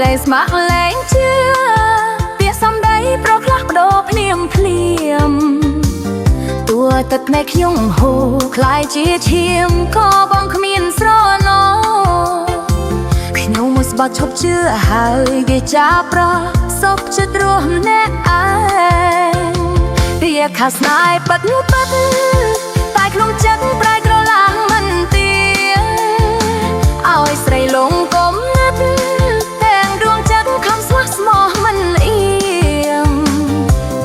លែងស្ម័គ្រលែងជឿពាក្យសំដីប្រខ្លះបដូរភ្លាមតួទឹកនៃខ្ញុំហូរคล้ายជាឈាមក៏បងគ្មានស្រណោខ្ញុំមកស្បាត់ឈប់ជឿហើយវាចាប់ប្រសុខចិត្តរស់ម្នាក់ឯងវាខាស្នេហ៍ប៉ិតតែក្នុងចិត្តប្រែក្រឡាមិនទៀឲ្យស្រីលងកុំណាត់ទាំងដួងចិត្តខំស្មោះស្មោះមិនអៀង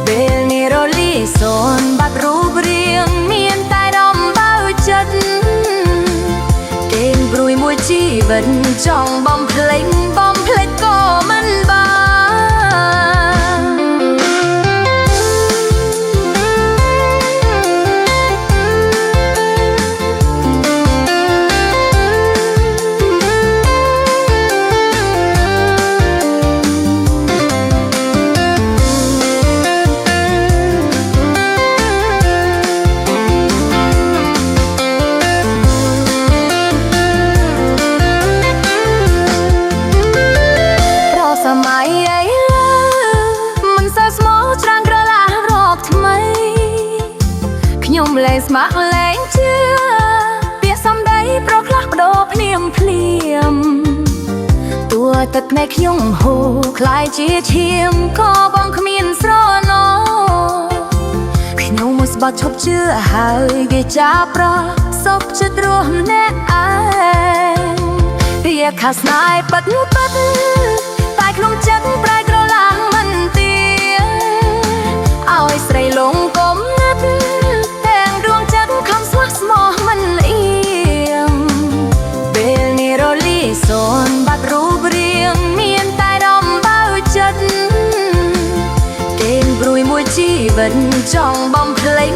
ពេលនេះរលីសូនបាត់រូបរាងមានតែរំបើចិត្តគេងព្រួយមួយជីវិតចង់បំភ្លេចក៏មិនបានសម័យអីមិនសើស្មោះច្រាំងក្រឡារកថ្មីខ្ញុំលែងស្ម័គ្រលែងជឿពាក្យសំដីប្រខ្លះបដូរភ្លាមតួទឹកនៃខ្ញុំហូរคล้ายជាឈាមក៏បងគ្មានស្រណោខ្ញុំមកស្បាត់ឈប់ជឿហើយវាចាប់ប្រសុខចិត្តរស់ម្នាក់ឯងវាខាស្នេហ៍ប៉ិតតែក្នុងចិត្តប្រែក្រឡាមិនទៀឲ្យស្រីលងកុំណាត់ទាំងដួងចិត្តខំស្មោះស្មោះមិនអៀងពេលនេះរលីសូនបាត់រូបរាងមានតែរំបើចិត្តគេងព្រួយមួយជីវិតចង់បំភ្លេច